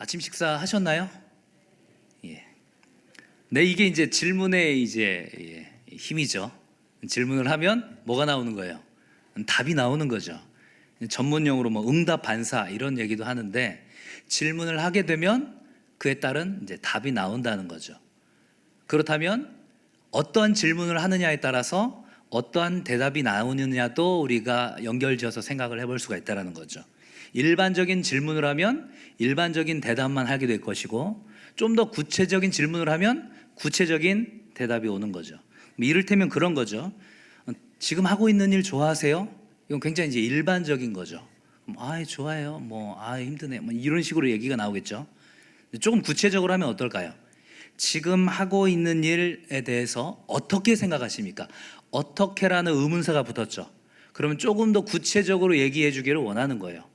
아침 식사 하셨나요? 예. 네, 이게 이제 질문의 힘이죠. 질문을 하면 뭐가 나오는 거예요? 답이 나오는 거죠. 전문용어로 뭐 응답 반사 이런 얘기도 하는데, 질문을 하게 되면 그에 따른 이제 답이 나온다는 거죠. 그렇다면 어떠한 질문을 하느냐에 따라서 어떠한 대답이 나오느냐도 우리가 연결지어서 생각을 해볼 수가 있다는 거죠. 일반적인 질문을 하면 일반적인 대답만 하게 될 것이고, 좀 더 구체적인 질문을 하면 구체적인 대답이 오는 거죠. 이를테면 그런 거죠. 지금 하고 있는 일 좋아하세요? 이건 굉장히 이제 일반적인 거죠. 좋아해요. 힘드네. 이런 식으로 얘기가 나오겠죠. 조금 구체적으로 하면 어떨까요? 지금 하고 있는 일에 대해서 어떻게 생각하십니까? 어떻게라는 의문사가 붙었죠. 그러면 조금 더 구체적으로 얘기해 주기를 원하는 거예요.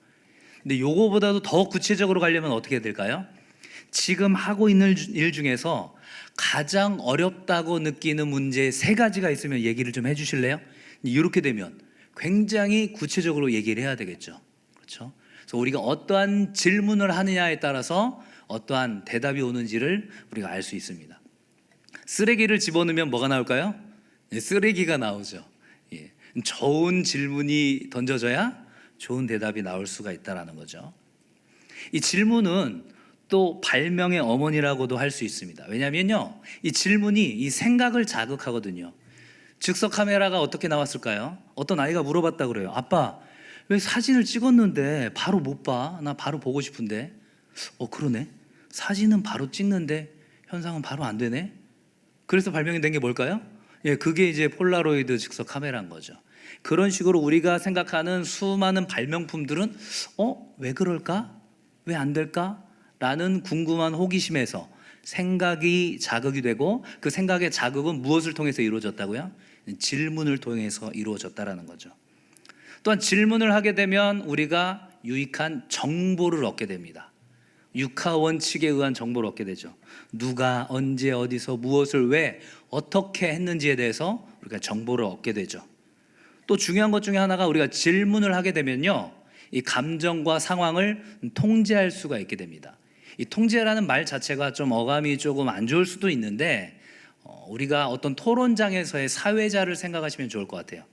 근데 요거보다도 더 구체적으로 가려면 어떻게 해야 될까요? 지금 하고 있는 일 중에서 가장 어렵다고 느끼는 문제 3가지가 있으면 얘기를 좀 해주실래요? 이렇게 되면 굉장히 구체적으로 얘기를 해야 되겠죠. 그렇죠? 그래서 우리가 어떠한 질문을 하느냐에 따라서 어떠한 대답이 오는지를 우리가 알 수 있습니다. 쓰레기를 집어넣으면 뭐가 나올까요? 쓰레기가 나오죠. 좋은 질문이 던져져야 좋은 대답이 나올 수가 있다는 거죠. 이 질문은 또 발명의 어머니라고도 할 수 있습니다. 왜냐하면요, 이 질문이 이 생각을 자극하거든요. 즉석 카메라가 어떻게 나왔을까요? 어떤 아이가 물어봤다 그래요. 아빠, 왜 사진을 찍었는데 바로 못 봐? 나 바로 보고 싶은데. 그러네. 사진은 바로 찍는데 현상은 바로 안 되네. 그래서 발명이 된 게 뭘까요? 그게 이제 폴라로이드 즉석 카메라인 거죠. 그런 식으로 우리가 생각하는 수많은 발명품들은 왜 그럴까? 왜 안 될까? 라는 궁금한 호기심에서 생각이 자극이 되고, 그 생각의 자극은 무엇을 통해서 이루어졌다고요? 질문을 통해서 이루어졌다라는 거죠. 또한 질문을 하게 되면 우리가 유익한 정보를 얻게 됩니다. 육하 원칙에 의한 정보를 얻게 되죠. 누가 언제 어디서 무엇을 왜 어떻게 했는지에 대해서 우리가 정보를 얻게 되죠. 또 중요한 것 중에 하나가, 우리가 질문을 하게 되면요, 이 감정과 상황을 통제할 수가 있게 됩니다. 이 통제라는 말 자체가 좀 어감이 조금 안 좋을 수도 있는데, 우리가 어떤 토론장에서의 사회자를 생각하시면 좋을 것 같아요.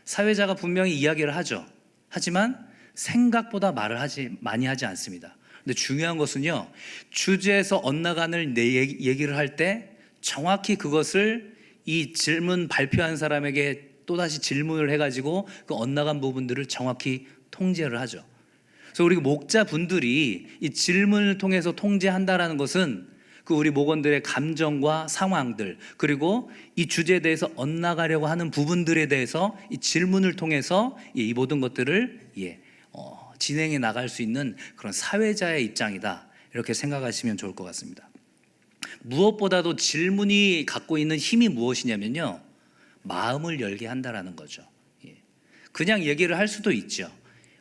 사회자가 분명히 이야기를 하죠. 하지만 생각보다 말을 많이 하지 않습니다. 근데 중요한 것은요, 주제에서 엇나간을 얘기를 할 때 정확히 그것을 이 질문 발표한 사람에게 또다시 질문을 해가지고 그 엇나간 부분들을 정확히 통제를 하죠. 그래서 우리 목자분들이 이 질문을 통해서 통제한다라는 것은 그 우리 목원들의 감정과 상황들, 그리고 이 주제에 대해서 엇나가려고 하는 부분들에 대해서 이 질문을 통해서 이 모든 것들을 진행해 나갈 수 있는 그런 사회자의 입장이다, 이렇게 생각하시면 좋을 것 같습니다. 무엇보다도 질문이 갖고 있는 힘이 무엇이냐면요, 마음을 열게 한다라는 거죠. 그냥 얘기를 할 수도 있죠.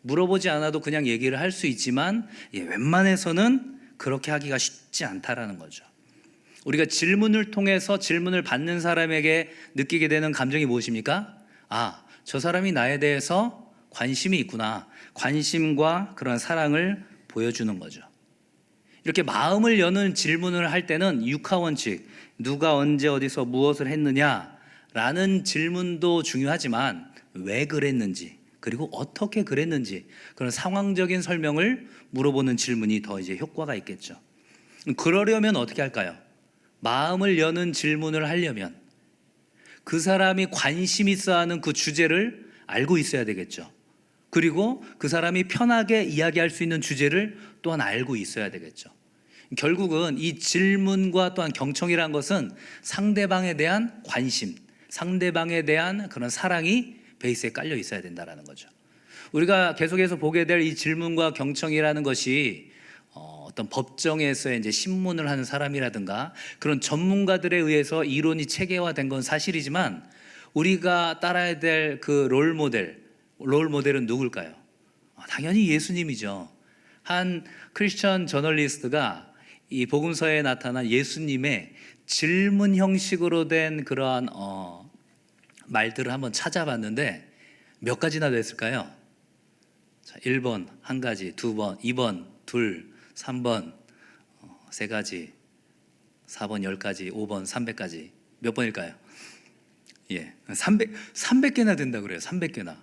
물어보지 않아도 그냥 얘기를 할 수 있지만 웬만해서는 그렇게 하기가 쉽지 않다라는 거죠. 우리가 질문을 통해서 질문을 받는 사람에게 느끼게 되는 감정이 무엇입니까? 저 사람이 나에 대해서 관심이 있구나. 관심과 그런 사랑을 보여주는 거죠. 이렇게 마음을 여는 질문을 할 때는 육하원칙, 누가 언제 어디서 무엇을 했느냐라는 질문도 중요하지만 왜 그랬는지, 그리고 어떻게 그랬는지, 그런 상황적인 설명을 물어보는 질문이 더 이제 효과가 있겠죠. 그러려면 어떻게 할까요? 마음을 여는 질문을 하려면 그 사람이 관심 있어 하는 그 주제를 알고 있어야 되겠죠. 그리고 그 사람이 편하게 이야기할 수 있는 주제를 또한 알고 있어야 되겠죠. 결국은 이 질문과 또한 경청이라는 것은 상대방에 대한 관심, 상대방에 대한 그런 사랑이 베이스에 깔려 있어야 된다는 거죠. 우리가 계속해서 보게 될 이 질문과 경청이라는 것이 어떤 법정에서 이제 신문을 하는 사람이라든가 그런 전문가들에 의해서 이론이 체계화된 건 사실이지만, 우리가 따라야 될 그 롤 모델은 누굴까요? 당연히 예수님이죠. 한 크리스천 저널리스트가 이 복음서에 나타난 예수님의 질문 형식으로 된 그러한 말들을 한번 찾아봤는데 몇 가지나 됐을까요? 1번 한 가지, 2번, 2번 둘, 3번 3가지, 4번 10가지, 5번 300가지. 몇 번일까요? 300개나 된다 그래요. 300개나.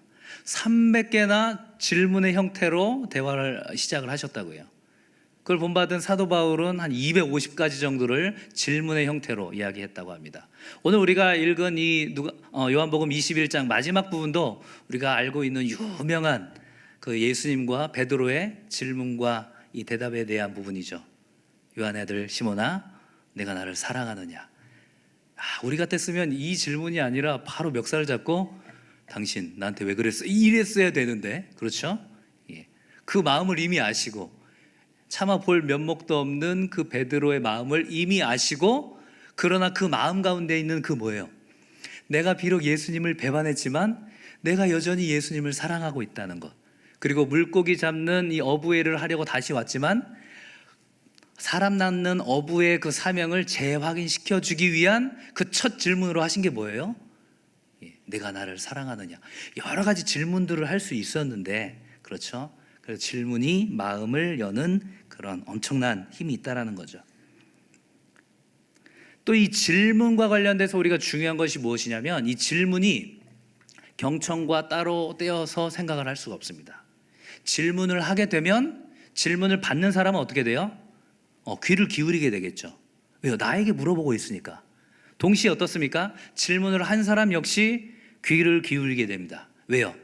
300개나 질문의 형태로 대화를 시작을 하셨다고요. 그걸 본받은 사도 바울은 한 250가지 정도를 질문의 형태로 이야기했다고 합니다. 오늘 우리가 읽은 이 요한복음 21장 마지막 부분도 우리가 알고 있는 유명한 그 예수님과 베드로의 질문과 이 대답에 대한 부분이죠. 요한의 아들 시몬아, 내가 나를 사랑하느냐? 우리 같았으면 이 질문이 아니라 바로 멱살을 잡고 당신 나한테 왜 그랬어? 이랬어야 되는데, 그렇죠? 그 마음을 이미 아시고, 차마 볼 면목도 없는 그 베드로의 마음을 이미 아시고, 그러나 그 마음 가운데 있는 그 뭐예요? 내가 비록 예수님을 배반했지만 내가 여전히 예수님을 사랑하고 있다는 것. 그리고 물고기 잡는 이 어부회를 하려고 다시 왔지만 사람 낳는 어부의 그 사명을 재확인시켜 주기 위한 그 첫 질문으로 하신 게 뭐예요? 내가 나를 사랑하느냐? 여러 가지 질문들을 할 수 있었는데, 그렇죠? 그래서 질문이 마음을 여는 그런 엄청난 힘이 있다라는 거죠. 또 이 질문과 관련돼서 우리가 중요한 것이 무엇이냐면, 이 질문이 경청과 따로 떼어서 생각을 할 수가 없습니다. 질문을 하게 되면 질문을 받는 사람은 어떻게 돼요? 귀를 기울이게 되겠죠. 왜요? 나에게 물어보고 있으니까. 동시에 어떻습니까? 질문을 한 사람 역시 귀를 기울이게 됩니다. 왜요?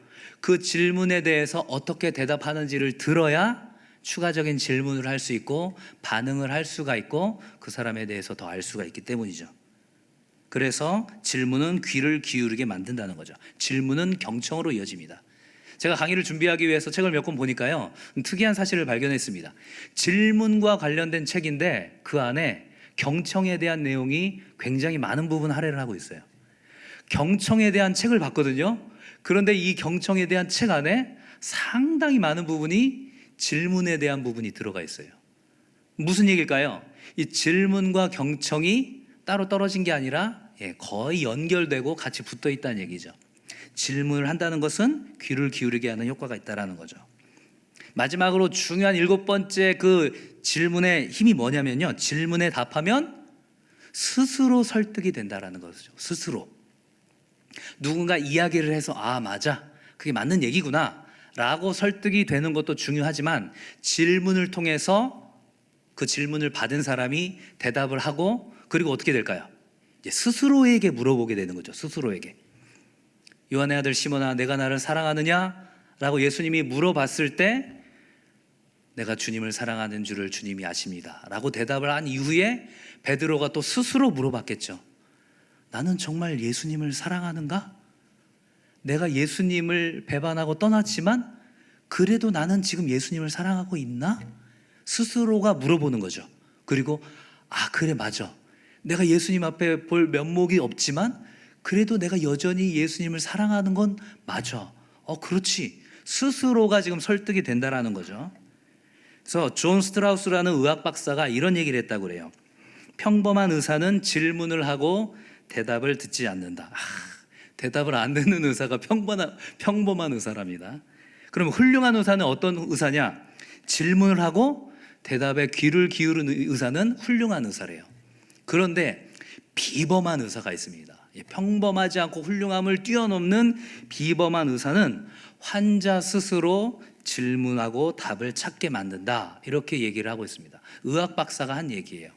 그 질문에 대해서 어떻게 대답하는지를 들어야 추가적인 질문을 할 수 있고 반응을 할 수가 있고 그 사람에 대해서 더 알 수가 있기 때문이죠. 그래서 질문은 귀를 기울이게 만든다는 거죠. 질문은 경청으로 이어집니다. 제가 강의를 준비하기 위해서 책을 몇 권 보니까요, 특이한 사실을 발견했습니다. 질문과 관련된 책인데 그 안에 경청에 대한 내용이 굉장히 많은 부분 할애를 하고 있어요. 경청에 대한 책을 봤거든요. 그런데 이 경청에 대한 책 안에 상당히 많은 부분이 질문에 대한 부분이 들어가 있어요. 무슨 얘기일까요? 이 질문과 경청이 따로 떨어진 게 아니라 거의 연결되고 같이 붙어 있다는 얘기죠. 질문을 한다는 것은 귀를 기울이게 하는 효과가 있다는 거죠. 마지막으로 중요한 7번째 그 질문의 힘이 뭐냐면요, 질문에 답하면 스스로 설득이 된다는 거죠. 스스로 누군가 이야기를 해서 맞아, 그게 맞는 얘기구나 라고 설득이 되는 것도 중요하지만, 질문을 통해서 그 질문을 받은 사람이 대답을 하고, 그리고 어떻게 될까요? 스스로에게 물어보게 되는 거죠. 스스로에게. 요한의 아들 시몬아, 내가 나를 사랑하느냐? 라고 예수님이 물어봤을 때 내가 주님을 사랑하는 줄을 주님이 아십니다 라고 대답을 한 이후에 베드로가 또 스스로 물어봤겠죠. 나는 정말 예수님을 사랑하는가? 내가 예수님을 배반하고 떠났지만 그래도 나는 지금 예수님을 사랑하고 있나? 스스로가 물어보는 거죠. 그리고 그래, 맞아, 내가 예수님 앞에 볼 면목이 없지만 그래도 내가 여전히 예수님을 사랑하는 건 맞아. 그렇지. 스스로가 지금 설득이 된다라는 거죠. 그래서 존 스트라우스라는 의학 박사가 이런 얘기를 했다고 그래요. 평범한 의사는 질문을 하고 대답을 듣지 않는다. 대답을 안 듣는 의사가 평범한 의사랍니다. 그럼 훌륭한 의사는 어떤 의사냐? 질문을 하고 대답에 귀를 기울이는 의사는 훌륭한 의사래요. 그런데 비범한 의사가 있습니다. 평범하지 않고 훌륭함을 뛰어넘는 비범한 의사는 환자 스스로 질문하고 답을 찾게 만든다, 이렇게 얘기를 하고 있습니다. 의학 박사가 한 얘기예요.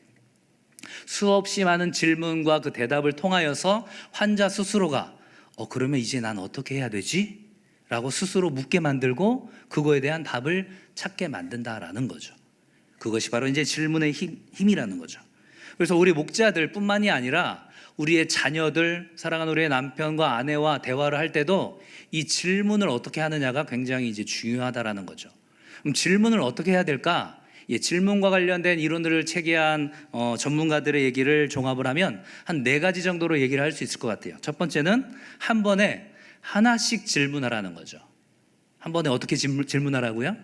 수없이 많은 질문과 그 대답을 통하여서 환자 스스로가 그러면 이제 난 어떻게 해야 되지? 라고 스스로 묻게 만들고 그거에 대한 답을 찾게 만든다라는 거죠. 그것이 바로 이제 질문의 힘이라는 거죠. 그래서 우리 목자들 뿐만이 아니라 우리의 자녀들, 사랑하는 우리의 남편과 아내와 대화를 할 때도 이 질문을 어떻게 하느냐가 굉장히 이제 중요하다라는 거죠. 그럼 질문을 어떻게 해야 될까? 질문과 관련된 이론들을 체계한 전문가들의 얘기를 종합을 하면 한 4가지 정도로 얘기를 할 수 있을 것 같아요. 첫 번째는 한 번에 하나씩 질문하라는 거죠. 한 번에 어떻게 질문하라고요?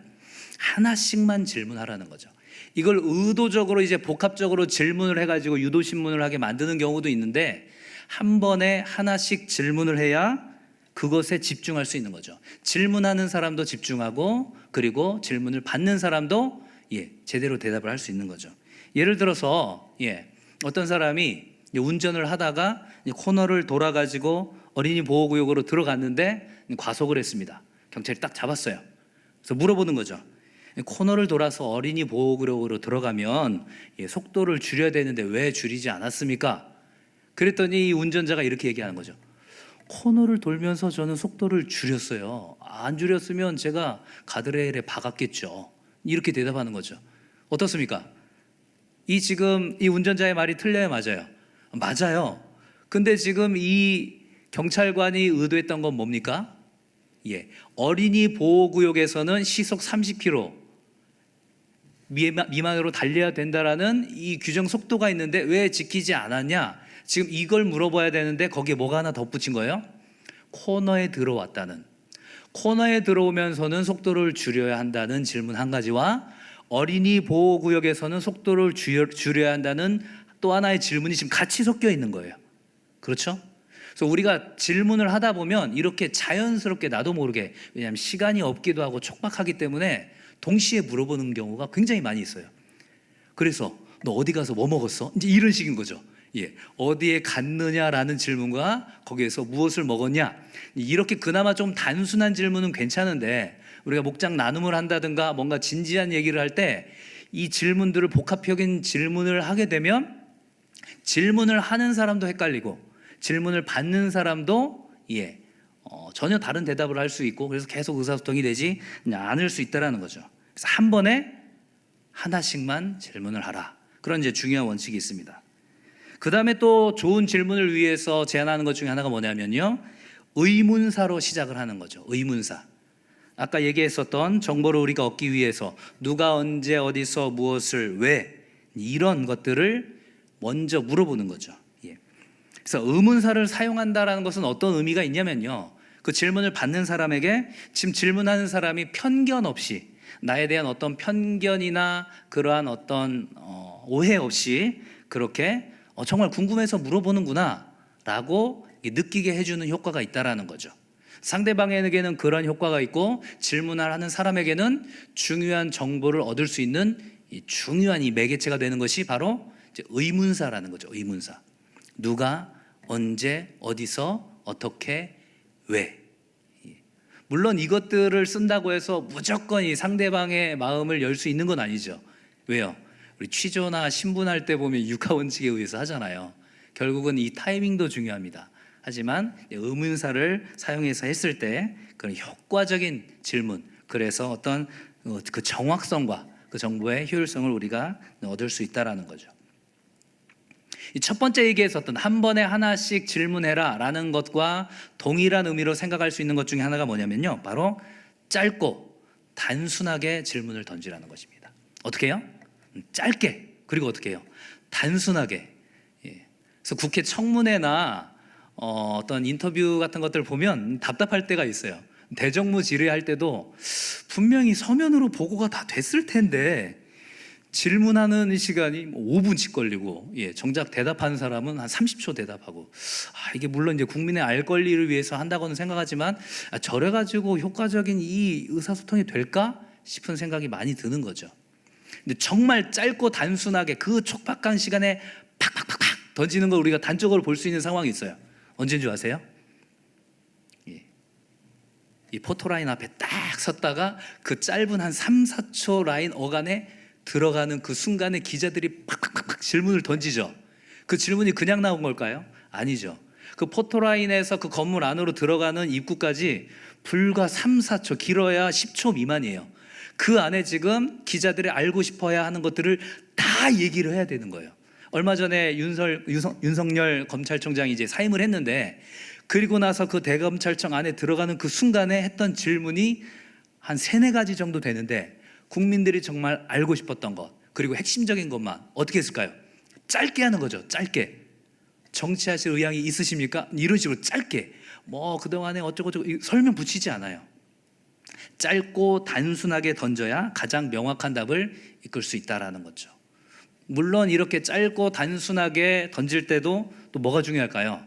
하나씩만 질문하라는 거죠. 이걸 의도적으로 이제 복합적으로 질문을 해가지고 유도신문을 하게 만드는 경우도 있는데, 한 번에 하나씩 질문을 해야 그것에 집중할 수 있는 거죠. 질문하는 사람도 집중하고, 그리고 질문을 받는 사람도 제대로 대답을 할 수 있는 거죠. 예를 들어서 어떤 사람이 운전을 하다가 코너를 돌아가지고 어린이 보호구역으로 들어갔는데 과속을 했습니다. 경찰이 딱 잡았어요. 그래서 물어보는 거죠. 코너를 돌아서 어린이 보호구역으로 들어가면 속도를 줄여야 되는데 왜 줄이지 않았습니까? 그랬더니 이 운전자가 이렇게 얘기하는 거죠. 코너를 돌면서 저는 속도를 줄였어요. 안 줄였으면 제가 가드레일에 박았겠죠. 이렇게 대답하는 거죠. 어떻습니까? 지금 이 운전자의 말이 틀려요, 맞아요? 맞아요. 근데 지금 이 경찰관이 의도했던 건 뭡니까? 어린이 보호구역에서는 시속 30km 미만으로 달려야 된다라는 이 규정 속도가 있는데 왜 지키지 않았냐? 지금 이걸 물어봐야 되는데 거기에 뭐가 하나 덧붙인 거예요? 코너에 들어왔다는. 코너에 들어오면서는 속도를 줄여야 한다는 질문 한 가지와 어린이 보호구역에서는 속도를 줄여야 한다는 또 하나의 질문이 지금 같이 섞여 있는 거예요. 그렇죠? 그래서 우리가 질문을 하다 보면 이렇게 자연스럽게 나도 모르게, 왜냐하면 시간이 없기도 하고 촉박하기 때문에 동시에 물어보는 경우가 굉장히 많이 있어요. 그래서 너 어디 가서 뭐 먹었어? 이제 이런 식인 거죠. 어디에 갔느냐라는 질문과 거기에서 무엇을 먹었냐, 이렇게 그나마 좀 단순한 질문은 괜찮은데 우리가 목장 나눔을 한다든가 뭔가 진지한 얘기를 할 때 이 질문들을 복합적인 질문을 하게 되면 질문을 하는 사람도 헷갈리고 질문을 받는 사람도 전혀 다른 대답을 할 수 있고, 그래서 계속 의사소통이 되지 않을 수 있다는 거죠. 그래서 한 번에 하나씩만 질문을 하라, 그런 이제 중요한 원칙이 있습니다. 그 다음에 또 좋은 질문을 위해서 제안하는 것 중에 하나가 뭐냐면요, 의문사로 시작을 하는 거죠. 의문사. 아까 얘기했었던 정보를 우리가 얻기 위해서 누가 언제 어디서 무엇을 왜, 이런 것들을 먼저 물어보는 거죠. 그래서 의문사를 사용한다라는 것은 어떤 의미가 있냐면요, 그 질문을 받는 사람에게 지금 질문하는 사람이 편견 없이, 나에 대한 어떤 편견이나 그러한 어떤 오해 없이 그렇게 정말 궁금해서 물어보는구나 라고 느끼게 해주는 효과가 있다라는 거죠. 상대방에게는 그런 효과가 있고 질문을 하는 사람에게는 중요한 정보를 얻을 수 있는 중요한 이 매개체가 되는 것이 바로 이제 의문사라는 거죠. 의문사. 누가, 언제, 어디서, 어떻게, 왜. 물론 이것들을 쓴다고 해서 무조건 이 상대방의 마음을 열 수 있는 건 아니죠. 왜요? 우리 취조나 신분할 때 보면 육하원칙에 의해서 하잖아요. 결국은 이 타이밍도 중요합니다. 하지만 의문사를 사용해서 했을 때 그런 효과적인 질문, 그래서 어떤 그 정확성과 그 정보의 효율성을 우리가 얻을 수 있다는 거죠. 이 첫 번째 얘기했었던 한 번에 하나씩 질문해라 라는 것과 동일한 의미로 생각할 수 있는 것 중에 하나가 뭐냐면요, 바로 짧고 단순하게 질문을 던지라는 것입니다. 어떻게 해요? 짧게, 그리고 어떻게 해요? 단순하게. 그래서 국회 청문회나 어떤 인터뷰 같은 것들 보면 답답할 때가 있어요. 대정부 질의할 때도 분명히 서면으로 보고가 다 됐을 텐데 질문하는 시간이 5분씩 걸리고, 정작 대답하는 사람은 한 30초 대답하고, 이게 물론 이제 국민의 알 권리를 위해서 한다고는 생각하지만 저래 가지고 효과적인 이 의사소통이 될까 싶은 생각이 많이 드는 거죠. 근데 정말 짧고 단순하게 그 촉박한 시간에 팍팍팍팍 던지는 걸 우리가 단적으로 볼 수 있는 상황이 있어요. 언제인 줄 아세요? 이 포토라인 앞에 딱 섰다가 그 짧은 한 3, 4초 라인 어간에 들어가는 그 순간에 기자들이 팍팍팍팍 질문을 던지죠. 그 질문이 그냥 나온 걸까요? 아니죠. 그 포토라인에서 그 건물 안으로 들어가는 입구까지 불과 3, 4초, 길어야 10초 미만이에요. 그 안에 지금 기자들이 알고 싶어야 하는 것들을 다 얘기를 해야 되는 거예요. 얼마 전에 윤석열 검찰총장이 이제 사임을 했는데, 그리고 나서 그 대검찰청 안에 들어가는 그 순간에 했던 질문이 한 3, 4가지 정도 되는데 국민들이 정말 알고 싶었던 것, 그리고 핵심적인 것만 어떻게 했을까요? 짧게 하는 거죠. 짧게. 정치하실 의향이 있으십니까? 이런 식으로 짧게, 그동안에 어쩌고저쩌고 설명 붙이지 않아요. 짧고 단순하게 던져야 가장 명확한 답을 이끌 수 있다는 거죠. 물론 이렇게 짧고 단순하게 던질 때도 또 뭐가 중요할까요?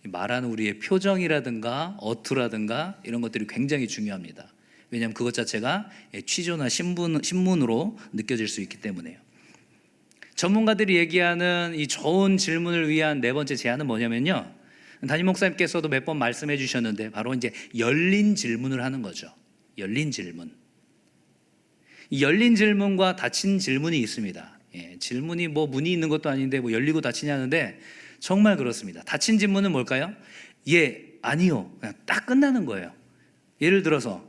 말하는 우리의 표정이라든가 어투라든가 이런 것들이 굉장히 중요합니다. 왜냐하면 그것 자체가 취조나 신문으로 느껴질 수 있기 때문에요. 전문가들이 얘기하는 이 좋은 질문을 위한 네 번째 제안은 뭐냐면요, 담임 목사님께서도 몇 번 말씀해 주셨는데 바로 이제 열린 질문을 하는 거죠. 열린 질문. 이 열린 질문과 닫힌 질문이 있습니다. 질문이 뭐 문이 있는 것도 아닌데 뭐 열리고 닫히냐는데 정말 그렇습니다. 닫힌 질문은 뭘까요? 예, 아니요. 그냥 딱 끝나는 거예요. 예를 들어서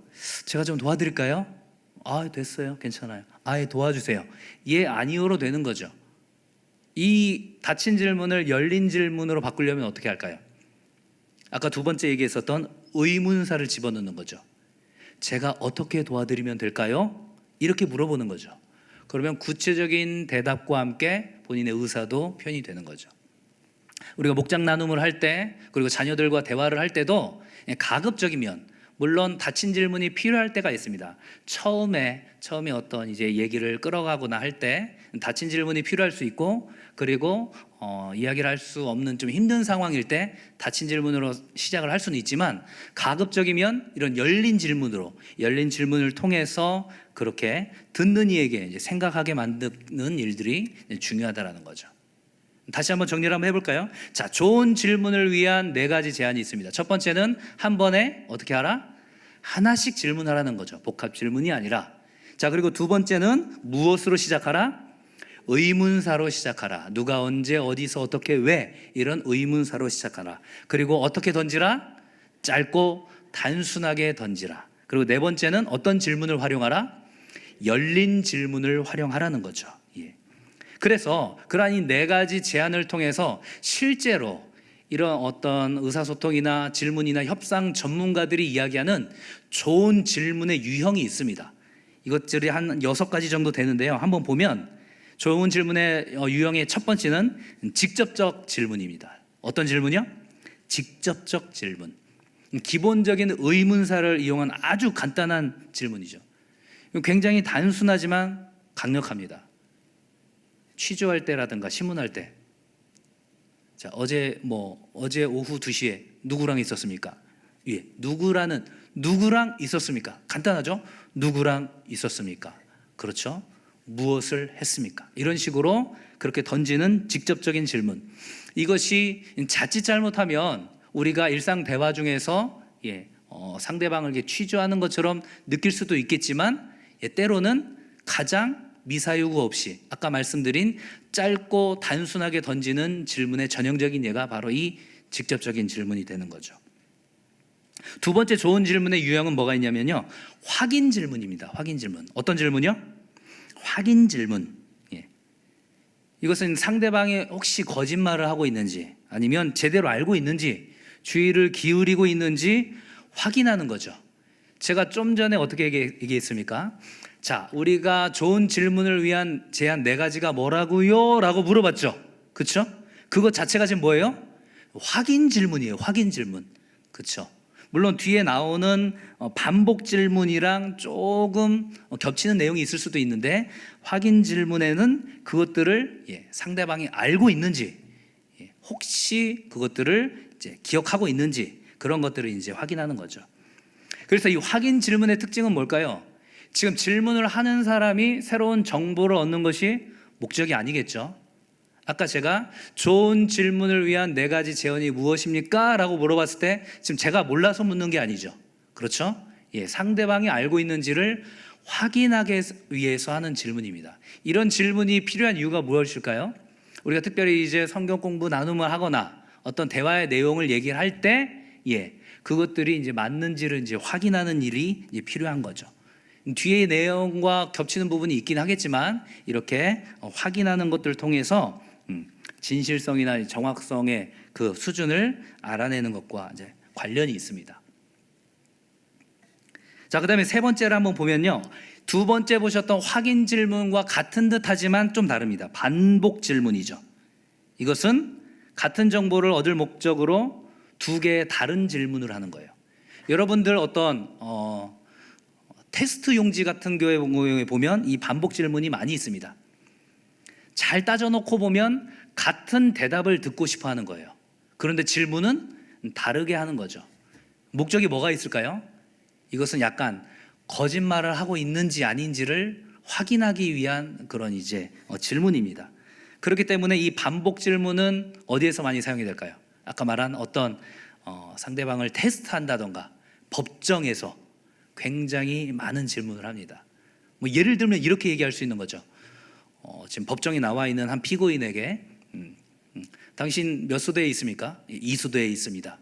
제가 좀 도와드릴까요? 아, 됐어요. 괜찮아요. 아예 도와주세요. 예, 아니요로 되는 거죠. 이 닫힌 질문을 열린 질문으로 바꾸려면 어떻게 할까요? 아까 두 번째 얘기했었던 의문사를 집어넣는 거죠. 제가 어떻게 도와드리면 될까요? 이렇게 물어보는 거죠. 그러면 구체적인 대답과 함께 본인의 의사도 표현이 되는 거죠. 우리가 목장 나눔을 할 때, 그리고 자녀들과 대화를 할 때도 가급적이면, 물론 닫힌 질문이 필요할 때가 있습니다. 처음에 어떤 이제 얘기를 끌어가거나 할 때 닫힌 질문이 필요할 수 있고, 그리고 이야기를 할 수 없는 좀 힘든 상황일 때 닫힌 질문으로 시작을 할 수는 있지만, 가급적이면 이런 열린 질문을 통해서 그렇게 듣는 이에게 이제 생각하게 만드는 일들이 중요하다라는 거죠. 다시 한번 정리를 한번 해볼까요? 자, 좋은 질문을 위한 네 가지 제안이 있습니다. 첫 번째는 한 번에 어떻게 하라? 하나씩 질문하라는 거죠. 복합 질문이 아니라. 자, 그리고 두 번째는 무엇으로 시작하라? 의문사로 시작하라. 누가 언제 어디서 어떻게 왜 이런 의문사로 시작하라. 그리고 어떻게 던지라? 짧고 단순하게 던지라. 그리고 네 번째는 어떤 질문을 활용하라? 열린 질문을 활용하라는 거죠. 그래서 그러한 이 네 가지 제안을 통해서 실제로 이런 어떤 의사소통이나 질문이나 협상 전문가들이 이야기하는 좋은 질문의 유형이 있습니다. 이것들이 한 6가지 정도 되는데요. 한번 보면 좋은 질문의 유형의 첫 번째는 직접적 질문입니다. 어떤 질문이요? 직접적 질문. 기본적인 의문사를 이용한 아주 간단한 질문이죠. 굉장히 단순하지만 강력합니다. 취조할 때라든가 신문할 때, 자, 어제 오후 2시에 누구랑 있었습니까? 예, 누구랑 있었습니까? 간단하죠? 누구랑 있었습니까? 그렇죠? 무엇을 했습니까? 이런 식으로 그렇게 던지는 직접적인 질문. 이것이 자칫 잘못하면 우리가 일상 대화 중에서 상대방을 이렇게 취조하는 것처럼 느낄 수도 있겠지만, 때로는 가장 미사유구 없이 아까 말씀드린 짧고 단순하게 던지는 질문의 전형적인 예가 바로 이 직접적인 질문이 되는 거죠. 두 번째 좋은 질문의 유형은 뭐가 있냐면요, 확인 질문입니다. 확인 질문. 어떤 질문이요? 확인 질문. 이것은 상대방이 혹시 거짓말을 하고 있는지 아니면 제대로 알고 있는지 주의를 기울이고 있는지 확인하는 거죠. 제가 좀 전에 어떻게 얘기했습니까? 자, 우리가 좋은 질문을 위한 제안 4가지가 뭐라고요? 라고 물어봤죠. 그렇죠? 그것 자체가 지금 뭐예요? 확인 질문이에요. 확인 질문. 그렇죠? 물론 뒤에 나오는 반복 질문이랑 조금 겹치는 내용이 있을 수도 있는데, 확인 질문에는 그것들을 상대방이 알고 있는지, 혹시 그것들을 이제 기억하고 있는지, 그런 것들을 이제 확인하는 거죠. 그래서 이 확인 질문의 특징은 뭘까요? 지금 질문을 하는 사람이 새로운 정보를 얻는 것이 목적이 아니겠죠. 아까 제가 좋은 질문을 위한 4가지 제언이 무엇입니까? 라고 물어봤을 때 지금 제가 몰라서 묻는 게 아니죠. 그렇죠? 상대방이 알고 있는지를 확인하기 위해서 하는 질문입니다. 이런 질문이 필요한 이유가 무엇일까요? 우리가 특별히 이제 성경 공부 나눔을 하거나 어떤 대화의 내용을 얘기를 할 때 그것들이 이제 맞는지를 이제 확인하는 일이 이제 필요한 거죠. 뒤의 내용과 겹치는 부분이 있긴 하겠지만 이렇게 확인하는 것들을 통해서 진실성이나 정확성의 그 수준을 알아내는 것과 이제 관련이 있습니다. 자, 그다음에 세 번째를 한번 보면요, 두 번째 보셨던 확인 질문과 같은 듯하지만 좀 다릅니다. 반복 질문이죠. 이것은 같은 정보를 얻을 목적으로 2개의 다른 질문을 하는 거예요. 여러분들 어떤 테스트 용지 같은 경우에 보면 이 반복 질문이 많이 있습니다. 잘 따져놓고 보면 같은 대답을 듣고 싶어 하는 거예요. 그런데 질문은 다르게 하는 거죠. 목적이 뭐가 있을까요? 이것은 약간 거짓말을 하고 있는지 아닌지를 확인하기 위한 그런 이제 질문입니다. 그렇기 때문에 이 반복 질문은 어디에서 많이 사용이 될까요? 아까 말한 어떤 상대방을 테스트한다던가 법정에서 굉장히 많은 질문을 합니다. 뭐 예를 들면 이렇게 얘기할 수 있는 거죠. 지금 법정에 나와 있는 한 피고인에게 당신 몇 소대에 있습니까? 이 소대에 있습니다.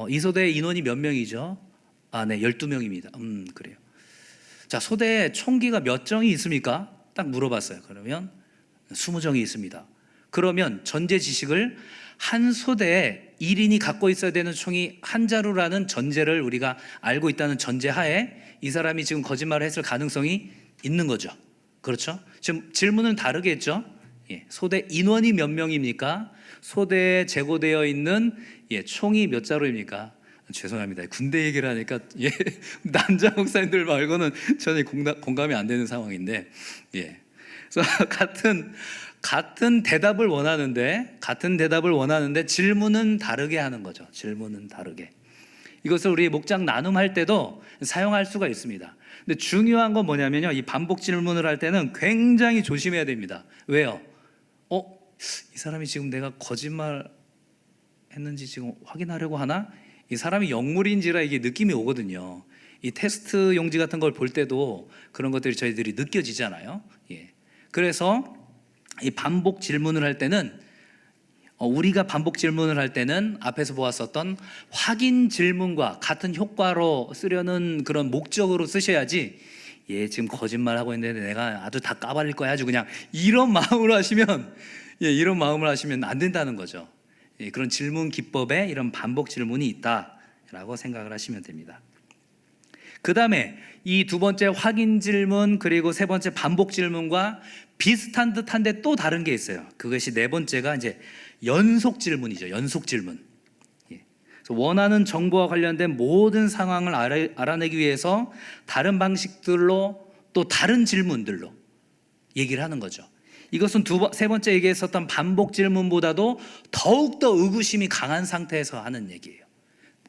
이 소대 인원이 몇 명이죠? 네, 12명입니다. 그래요. 자, 소대에 총기가 몇 정이 있습니까? 딱 물어봤어요. 그러면 20정이 있습니다. 그러면 전제 지식을 한 소대에 1인이 갖고 있어야 되는 총이 한 자루라는 전제를 우리가 알고 있다는 전제하에 이 사람이 지금 거짓말을 했을 가능성이 있는 거죠. 그렇죠? 지금 질문은 다르겠죠? 소대 인원이 몇 명입니까? 소대에 재고되어 있는 총이 몇 자루입니까? 죄송합니다. 군대 얘기를 하니까 남자 목사님들 말고는 전혀 공감이 안 되는 상황인데, 그래서 같은 대답을 원하는데 질문은 다르게 하는 거죠. 질문은 다르게. 이것을 우리 목장 나눔할 때도 사용할 수가 있습니다. 근데 중요한 건 뭐냐면요, 이 반복 질문을 할 때는 굉장히 조심해야 됩니다. 왜요? 이 사람이 지금 내가 거짓말 했는지 지금 확인하려고 하나? 이 사람이 영물인지라 이게 느낌이 오거든요. 이 테스트 용지 같은 걸 볼 때도 그런 것들이 저희들이 느껴지잖아요. 그래서 이 반복 질문을 할 때는 우리가 반복 질문을 할 때는 앞에서 보았었던 확인 질문과 같은 효과로 쓰려는 그런 목적으로 쓰셔야지, 지금 거짓말하고 있는데 내가 아주 다 까발릴 거야, 아주 그냥 이런 마음으로 하시면 안 된다는 거죠. 그런 질문 기법에 이런 반복 질문이 있다라고 생각을 하시면 됩니다. 그 다음에 이 두 번째 확인 질문 그리고 세 번째 반복 질문과 비슷한 듯한데 또 다른 게 있어요. 그것이 네 번째가 이제 연속 질문이죠. 연속 질문. 그래서 원하는 정보와 관련된 모든 상황을 알아내기 위해서 다른 방식들로 또 다른 질문들로 얘기를 하는 거죠. 이것은 세 번째 얘기했었던 반복 질문보다도 더욱더 의구심이 강한 상태에서 하는 얘기예요.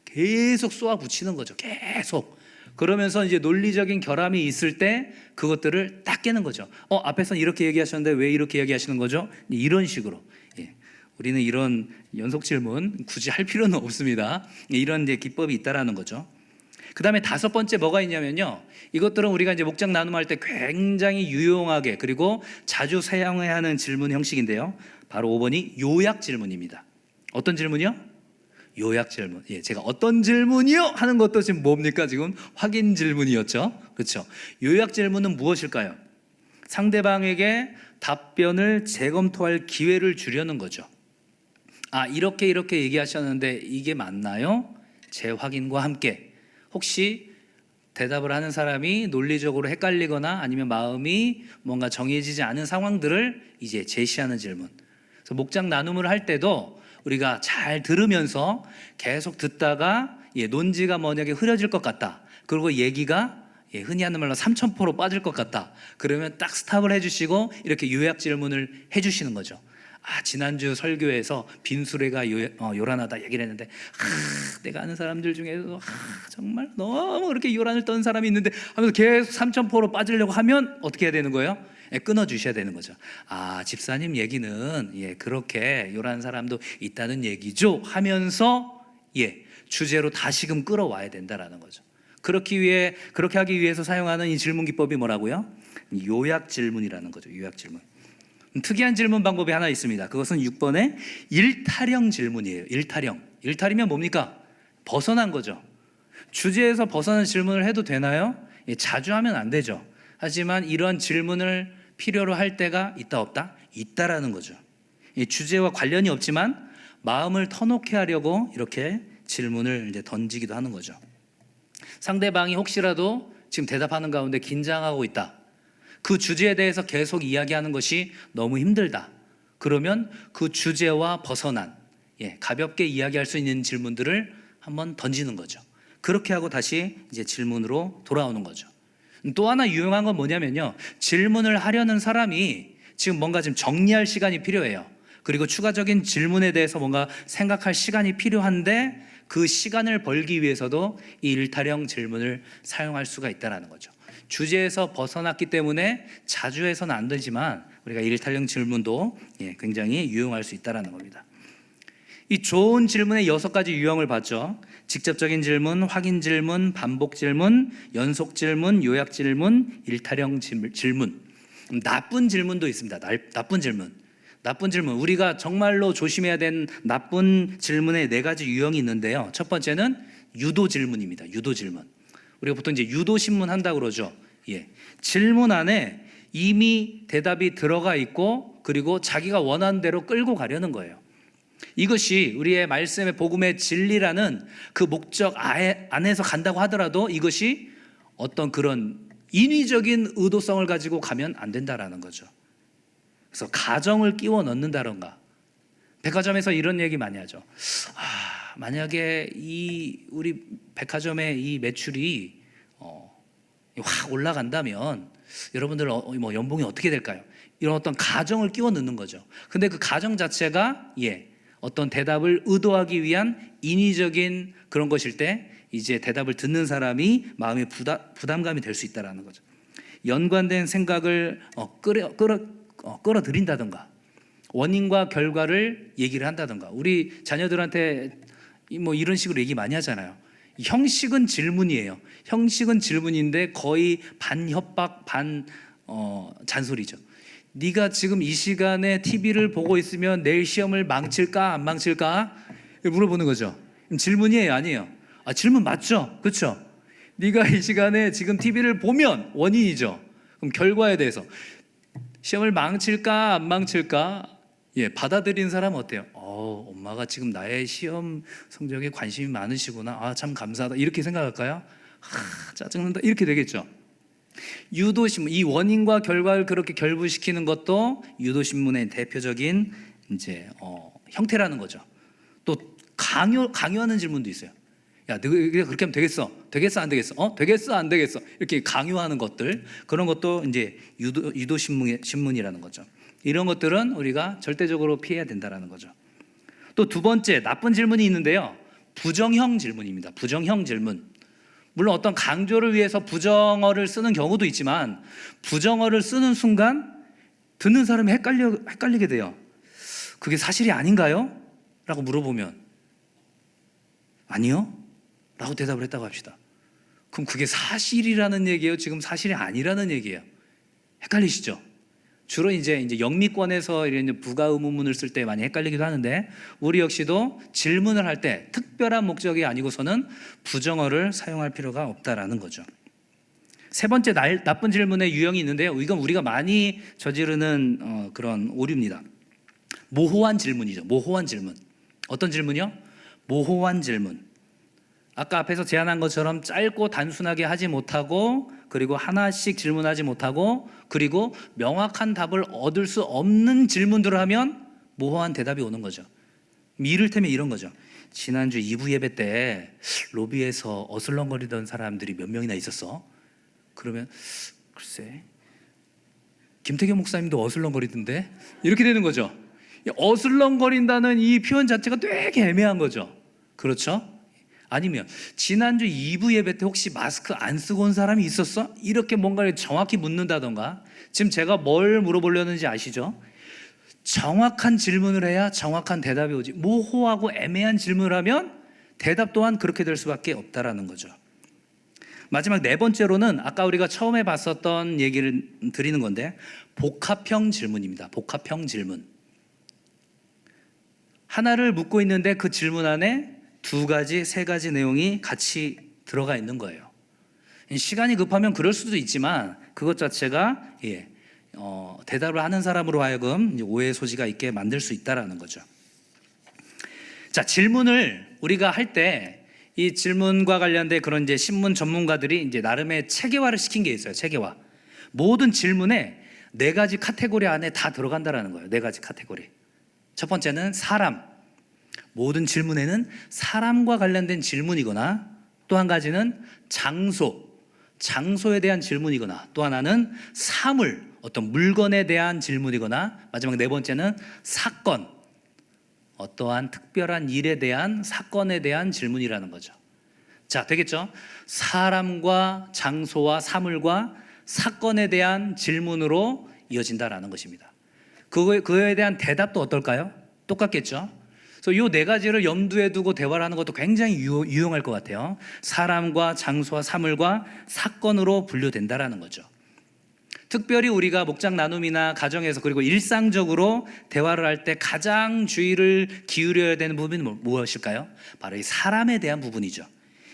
계속 쏘아 붙이는 거죠. 계속. 그러면서 이제 논리적인 결함이 있을 때 그것들을 딱 깨는 거죠. 앞에서는 이렇게 얘기하셨는데 왜 이렇게 얘기하시는 거죠? 이런 식으로. 우리는 이런 연속 질문 굳이 할 필요는 없습니다. 이런 이제 기법이 있다라는 거죠. 그 다음에 다섯 번째 뭐가 있냐면요, 이것들은 우리가 이제 목장 나눔할 때 굉장히 유용하게 그리고 자주 사용해야 하는 질문 형식인데요, 바로 5번이 요약 질문입니다. 어떤 질문이요? 요약 질문. 제가 어떤 질문이요? 하는 것도 지금 뭡니까? 지금 확인 질문이었죠. 그렇죠? 요약 질문은 무엇일까요? 상대방에게 답변을 재검토할 기회를 주려는 거죠. 이렇게 얘기하셨는데 이게 맞나요? 재확인과 함께 혹시 대답을 하는 사람이 논리적으로 헷갈리거나 아니면 마음이 뭔가 정해지지 않은 상황들을 이제 제시하는 질문. 그래서 목장 나눔을 할 때도 우리가 잘 들으면서 계속 듣다가 논지가 만약에 흐려질 것 같다, 그리고 얘기가 흔히 하는 말로 삼천포로 빠질 것 같다, 그러면 딱 스탑을 해주시고 이렇게 요약 질문을 해주시는 거죠. 지난주 설교에서 빈수레가 요란하다 얘기를 했는데 내가 아는 사람들 중에서 정말 너무 그렇게 요란을 떤 사람이 있는데 하면서 계속 삼천포로 빠지려고 하면 어떻게 해야 되는 거예요? 끊어 주셔야 되는 거죠. 집사님 얘기는 그렇게 요란한 사람도 있다는 얘기죠 하면서 주제로 다시금 끌어와야 된다라는 거죠. 그렇게 하기 위해서 사용하는 이 질문 기법이 뭐라고요? 요약 질문이라는 거죠. 요약 질문. 특이한 질문 방법이 하나 있습니다. 그것은 6번의 일타령 질문이에요. 일탈이면 뭡니까? 벗어난 거죠. 주제에서 벗어난 질문을 해도 되나요? 자주 하면 안 되죠. 하지만 이런 질문을 필요로 할 때가 있다 없다? 있다라는 거죠. 주제와 관련이 없지만 마음을 터놓게 하려고 이렇게 질문을 이제 던지기도 하는 거죠. 상대방이 혹시라도 지금 대답하는 가운데 긴장하고 있다, 그 주제에 대해서 계속 이야기하는 것이 너무 힘들다, 그러면 그 주제와 벗어난 가볍게 이야기할 수 있는 질문들을 한번 던지는 거죠. 그렇게 하고 다시 이제 질문으로 돌아오는 거죠. 또 하나 유용한 건 뭐냐면요, 질문을 하려는 사람이 지금 뭔가 좀 정리할 시간이 필요해요. 그리고 추가적인 질문에 대해서 뭔가 생각할 시간이 필요한데 그 시간을 벌기 위해서도 이 일타령 질문을 사용할 수가 있다는 거죠. 주제에서 벗어났기 때문에 자주 해서는 안 되지만 우리가 일탈형 질문도 굉장히 유용할 수 있다는 겁니다. 이 좋은 질문의 6가지 유형을 봤죠. 직접적인 질문, 확인 질문, 반복 질문, 연속 질문, 요약 질문, 일탈형 질문. 나쁜 질문도 있습니다. 나쁜 질문. 우리가 정말로 조심해야 되는 나쁜 질문의 4가지 유형이 있는데요. 첫 번째는 유도 질문입니다. 유도 질문. 우리가 보통 이제 유도 신문 한다고 그러죠. 질문 안에 이미 대답이 들어가 있고 그리고 자기가 원하는 대로 끌고 가려는 거예요. 이것이 우리의 말씀의 복음의 진리라는 그 목적 안에서 간다고 하더라도 이것이 어떤 그런 인위적인 의도성을 가지고 가면 안 된다라는 거죠. 그래서 가정을 끼워 넣는다던가, 백화점에서 이런 얘기 많이 하죠. 만약에 우리 백화점의 이 매출이 확 올라간다면 여러분들 연봉이 어떻게 될까요? 이런 어떤 가정을 끼워 넣는 거죠. 근데 그 가정 자체가 어떤 대답을 의도하기 위한 인위적인 그런 것일 때 이제 대답을 듣는 사람이 마음의 부담감이 될 수 있다는 거죠. 연관된 생각을 끌어들인다든가, 원인과 결과를 얘기를 한다든가. 우리 자녀들한테 이런 식으로 얘기 많이 하잖아요. 형식은 질문이에요. 형식은 질문인데 거의 반 협박 반 잔소리죠. 네가 지금 이 시간에 TV를 보고 있으면 내일 시험을 망칠까 안 망칠까 물어보는 거죠. 질문이에요, 아니에요? 질문 맞죠? 그렇죠? 네가 이 시간에 지금 TV를 보면 원인이죠. 그럼 결과에 대해서 시험을 망칠까 안 망칠까 받아들이는 사람은 어때요? 엄마가 지금 나의 시험 성적에 관심이 많으시구나. 참 감사하다. 이렇게 생각할까요? 짜증난다. 이렇게 되겠죠. 유도신문, 이 원인과 결과를 그렇게 결부시키는 것도 유도신문의 대표적인 형태라는 거죠. 또 강요하는 질문도 있어요. 야, 너 그렇게 하면 되겠어? 되겠어? 안 되겠어? 되겠어? 안 되겠어? 이렇게 강요하는 것들, 그런 것도 이제 유도신문이라는 거죠. 이런 것들은 우리가 절대적으로 피해야 된다는 거죠. 또 두 번째 나쁜 질문이 있는데요. 부정형 질문입니다. 부정형 질문. 물론 어떤 강조를 위해서 부정어를 쓰는 경우도 있지만 부정어를 쓰는 순간 듣는 사람이 헷갈리게 돼요. 그게 사실이 아닌가요? 라고 물어보면 아니요? 라고 대답을 했다고 합시다. 그럼 그게 사실이라는 얘기예요? 지금 사실이 아니라는 얘기예요? 헷갈리시죠? 주로 이제 영미권에서 이런 부가 의문문을 쓸 때 많이 헷갈리기도 하는데 우리 역시도 질문을 할 때 특별한 목적이 아니고서는 부정어를 사용할 필요가 없다라는 거죠. 세 번째 나쁜 질문의 유형이 있는데요. 이건 우리가 많이 저지르는 그런 오류입니다. 모호한 질문이죠. 모호한 질문. 어떤 질문이요? 모호한 질문. 아까 앞에서 제안한 것처럼 짧고 단순하게 하지 못하고 그리고 하나씩 질문하지 못하고 그리고 명확한 답을 얻을 수 없는 질문들을 하면 모호한 대답이 오는 거죠. 이를테면 이런 거죠. 지난주 2부 예배 때 로비에서 어슬렁거리던 사람들이 몇 명이나 있었어? 그러면 글쎄 김태경 목사님도 어슬렁거리던데? 이렇게 되는 거죠. 어슬렁거린다는 이 표현 자체가 되게 애매한 거죠. 그렇죠? 아니면 지난주 2부 예배 때 혹시 마스크 안 쓰고 온 사람이 있었어? 이렇게 뭔가를 정확히 묻는다던가. 지금 제가 뭘 물어보려는지 아시죠? 정확한 질문을 해야 정확한 대답이 오지. 모호하고 애매한 질문을 하면 대답 또한 그렇게 될 수밖에 없다라는 거죠. 마지막 네 번째로는 아까 우리가 처음에 봤었던 얘기를 드리는 건데 복합형 질문입니다. 복합형 질문. 하나를 묻고 있는데 그 질문 안에 2가지, 3가지 내용이 같이 들어가 있는 거예요. 시간이 급하면 그럴 수도 있지만 그것 자체가 대답을 하는 사람으로 하여금 오해의 소지가 있게 만들 수 있다라는 거죠. 자, 질문을 우리가 할 때 이 질문과 관련된 그런 이제 신문 전문가들이 이제 나름의 체계화를 시킨 게 있어요. 체계화. 모든 질문에 4가지 카테고리 안에 다 들어간다라는 거예요. 4가지 카테고리. 첫 번째는 사람. 모든 질문에는 사람과 관련된 질문이거나 또 한 가지는 장소에 대한 질문이거나 또 하나는 사물, 어떤 물건에 대한 질문이거나 마지막 4번째는 사건, 어떠한 특별한 일에 대한 사건에 대한 질문이라는 거죠. 자, 되겠죠? 사람과 장소와 사물과 사건에 대한 질문으로 이어진다라는 것입니다. 그거에 대한 대답도 어떨까요? 똑같겠죠? 그래서 이 네 가지를 염두에 두고 대화를 하는 것도 굉장히 유용할 것 같아요. 사람과 장소와 사물과 사건으로 분류된다라는 거죠. 특별히 우리가 목장 나눔이나 가정에서 그리고 일상적으로 대화를 할 때 가장 주의를 기울여야 되는 부분이 무엇일까요? 바로 이 사람에 대한 부분이죠.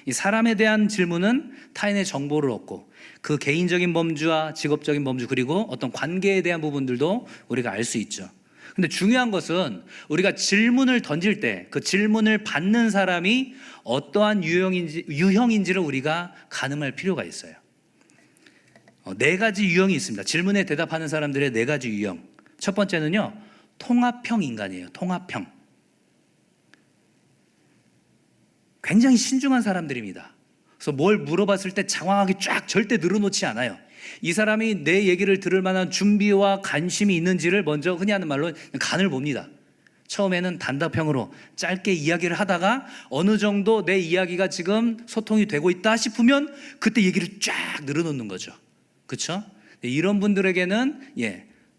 이 사람에 대한 질문은 타인의 정보를 얻고 그 개인적인 범주와 직업적인 범주 그리고 어떤 관계에 대한 부분들도 우리가 알 수 있죠. 근데 중요한 것은 우리가 질문을 던질 때 그 질문을 받는 사람이 어떠한 유형인지를 우리가 가늠할 필요가 있어요. 네 가지 유형이 있습니다. 질문에 대답하는 사람들의 네 가지 유형. 첫 번째는요, 통합형 인간이에요. 통합형. 굉장히 신중한 사람들입니다. 그래서 뭘 물어봤을 때 장황하게 쫙 절대 늘어놓지 않아요. 이 사람이 내 얘기를 들을 만한 준비와 관심이 있는지를 먼저 흔히 하는 말로 간을 봅니다. 처음에는 단답형으로 짧게 이야기를 하다가 어느 정도 내 이야기가 지금 소통이 되고 있다 싶으면 그때 얘기를 쫙 늘어놓는 거죠. 그렇죠? 이런 분들에게는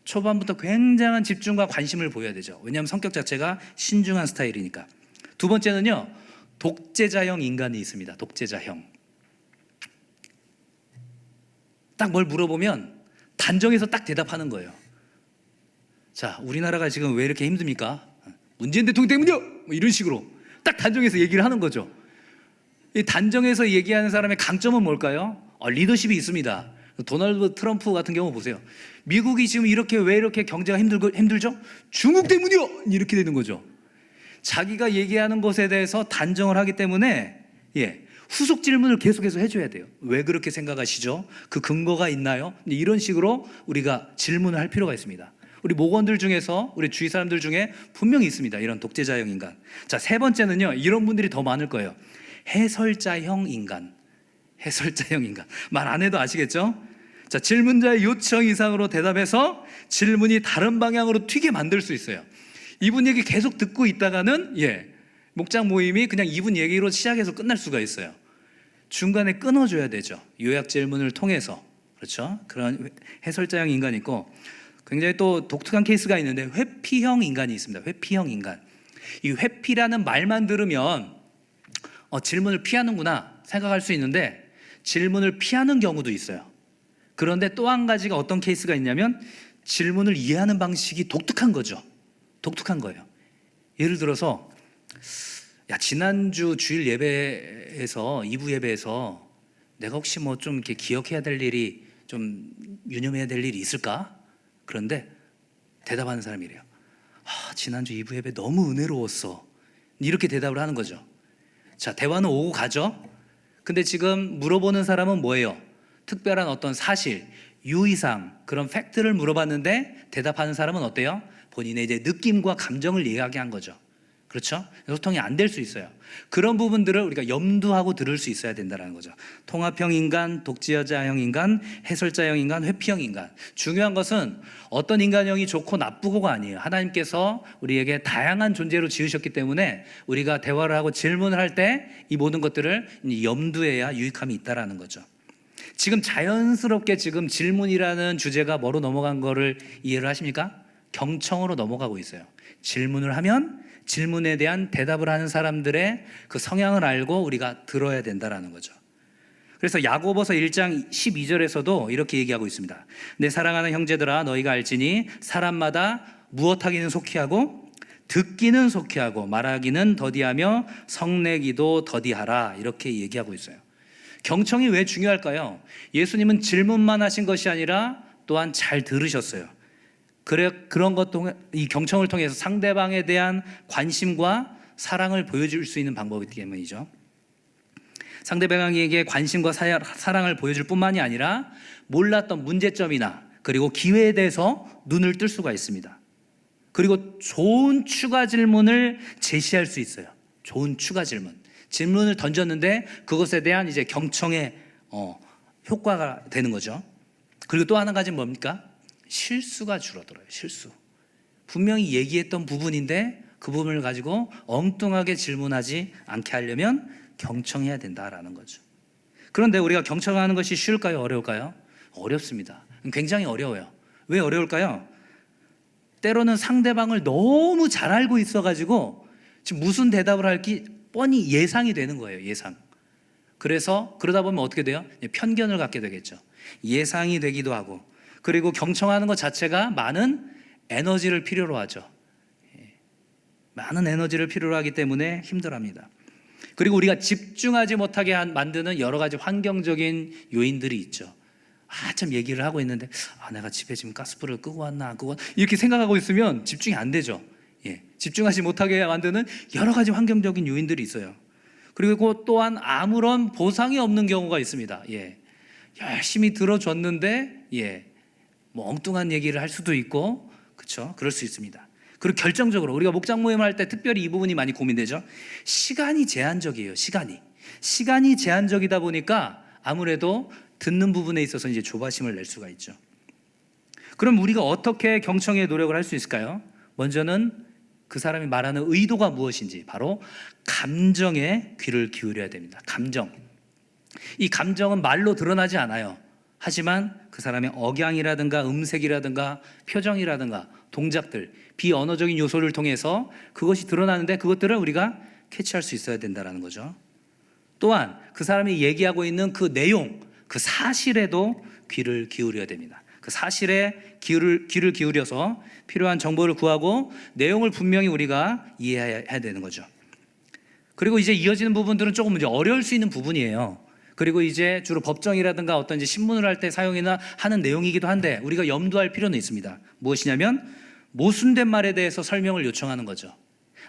초반부터 굉장한 집중과 관심을 보여야 되죠. 왜냐하면 성격 자체가 신중한 스타일이니까. 두 번째는요, 독재자형 인간이 있습니다. 독재자형. 딱 뭘 물어보면 단정해서 딱 대답하는 거예요. 자, 우리나라가 지금 왜 이렇게 힘듭니까? 문재인 대통령 때문이요! 뭐 이런 식으로 딱 단정해서 얘기를 하는 거죠. 이 단정해서 얘기하는 사람의 강점은 뭘까요? 리더십이 있습니다. 도널드 트럼프 같은 경우 보세요. 미국이 지금 왜 이렇게 경제가 힘들죠? 중국 때문이요! 이렇게 되는 거죠. 자기가 얘기하는 것에 대해서 단정을 하기 때문에 후속 질문을 계속해서 해줘야 돼요. 왜 그렇게 생각하시죠? 그 근거가 있나요? 이런 식으로 우리가 질문을 할 필요가 있습니다. 우리 목원들 중에서 우리 주위 사람들 중에 분명히 있습니다. 이런 독재자형 인간. 자, 세 번째는요, 이런 분들이 더 많을 거예요. 해설자형 인간. 해설자형 인간. 말 안 해도 아시겠죠? 자, 질문자의 요청 이상으로 대답해서 질문이 다른 방향으로 튀게 만들 수 있어요. 이분 얘기 계속 듣고 있다가는 목장 모임이 그냥 이분 얘기로 시작해서 끝날 수가 있어요. 중간에 끊어줘야 되죠. 요약 질문을 통해서. 그렇죠? 그런 해설자형 인간이 있고, 굉장히 또 독특한 케이스가 있는데 회피형 인간이 있습니다. 회피형 인간. 이 회피라는 말만 들으면 질문을 피하는구나 생각할 수 있는데 질문을 피하는 경우도 있어요. 그런데 또 한 가지가 어떤 케이스가 있냐면 질문을 이해하는 방식이 독특한 거죠. 독특한 거예요. 예를 들어서 지난주 주일 예배에서 2부 예배에서 내가 혹시 뭐 좀 이렇게 기억해야 될 일이 좀 유념해야 될 일이 있을까? 그런데 대답하는 사람이 이래요. 지난주 2부 예배 너무 은혜로웠어. 이렇게 대답을 하는 거죠. 자, 대화는 오고 가죠. 근데 지금 물어보는 사람은 뭐예요? 특별한 어떤 사실, 유의사항, 그런 팩트를 물어봤는데 대답하는 사람은 어때요? 본인의 이제 느낌과 감정을 이야기한 거죠. 그렇죠? 소통이 안 될 수 있어요. 그런 부분들을 우리가 염두하고 들을 수 있어야 된다는 거죠. 통합형 인간, 독재자형 인간, 해설자형 인간, 회피형 인간. 중요한 것은 어떤 인간형이 좋고 나쁘고가 아니에요. 하나님께서 우리에게 다양한 존재로 지으셨기 때문에 우리가 대화를 하고 질문을 할 때 이 모든 것들을 염두해야 유익함이 있다라는 거죠. 지금 자연스럽게 지금 질문이라는 주제가 뭐로 넘어간 거를 이해를 하십니까? 경청으로 넘어가고 있어요. 질문을 하면 질문에 대한 대답을 하는 사람들의 그 성향을 알고 우리가 들어야 된다라는 거죠. 그래서 야고보서 1장 12절에서도 이렇게 얘기하고 있습니다. 내 사랑하는 형제들아, 너희가 알지니 사람마다 무엇하기는 속히하고 듣기는 속히하고 말하기는 더디하며 성내기도 더디하라, 이렇게 얘기하고 있어요. 경청이 왜 중요할까요? 예수님은 질문만 하신 것이 아니라 또한 잘 들으셨어요. 그런 이 경청을 통해서 상대방에 대한 관심과 사랑을 보여줄 수 있는 방법이기 때문이죠. 상대방에게 관심과 사랑을 보여줄 뿐만이 아니라 몰랐던 문제점이나 그리고 기회에 대해서 눈을 뜰 수가 있습니다. 그리고 좋은 추가 질문을 제시할 수 있어요. 좋은 추가 질문을 던졌는데 그것에 대한 이제 경청의 효과가 되는 거죠. 그리고 또 하나 가지는 뭡니까? 실수가 줄어들어요. 실수. 분명히 얘기했던 부분인데 그 부분을 가지고 엉뚱하게 질문하지 않게 하려면 경청해야 된다라는 거죠. 그런데 우리가 경청하는 것이 쉬울까요? 어려울까요? 어렵습니다. 굉장히 어려워요. 왜 어려울까요? 때로는 상대방을 너무 잘 알고 있어가지고 지금 무슨 대답을 할지 뻔히 예상이 되는 거예요. 예상. 그래서 그러다 보면 어떻게 돼요? 편견을 갖게 되겠죠. 예상이 되기도 하고, 그리고 경청하는 것 자체가 많은 에너지를 필요로 하죠. 많은 에너지를 필요로 하기 때문에 힘들어합니다. 그리고 우리가 집중하지 못하게 만드는 여러 가지 환경적인 요인들이 있죠. 참 얘기를 하고 있는데 내가 집에 지금 가스불을 끄고 왔나 안 끄고 왔나 이렇게 생각하고 있으면 집중이 안 되죠. 집중하지 못하게 만드는 여러 가지 환경적인 요인들이 있어요. 그리고 또한 아무런 보상이 없는 경우가 있습니다. 열심히 들어줬는데 뭐 엉뚱한 얘기를 할 수도 있고, 그렇죠? 그럴 수 있습니다. 그리고 결정적으로 우리가 목장 모임을 할 때 특별히 이 부분이 많이 고민되죠. 시간이 제한적이에요. 시간이 제한적이다 보니까 아무래도 듣는 부분에 있어서 이제 조바심을 낼 수가 있죠. 그럼 우리가 어떻게 경청의 노력을 할 수 있을까요? 먼저는 그 사람이 말하는 의도가 무엇인지, 바로 감정에 귀를 기울여야 됩니다. 감정. 이 감정은 말로 드러나지 않아요. 하지만 그 사람의 억양이라든가 음색이라든가 표정이라든가 동작들, 비언어적인 요소를 통해서 그것이 드러나는데, 그것들을 우리가 캐치할 수 있어야 된다는 거죠. 또한 그 사람이 얘기하고 있는 그 내용, 그 사실에도 귀를 기울여야 됩니다. 그 사실에 귀를 기울여서 필요한 정보를 구하고 내용을 분명히 우리가 이해해야 되는 거죠. 그리고 이제 이어지는 부분들은 조금 이제 어려울 수 있는 부분이에요. 그리고 이제 주로 법정이라든가 어떤 이제 신문을 할 때 사용이나 하는 내용이기도 한데, 우리가 염두할 필요는 있습니다. 무엇이냐면 모순된 말에 대해서 설명을 요청하는 거죠.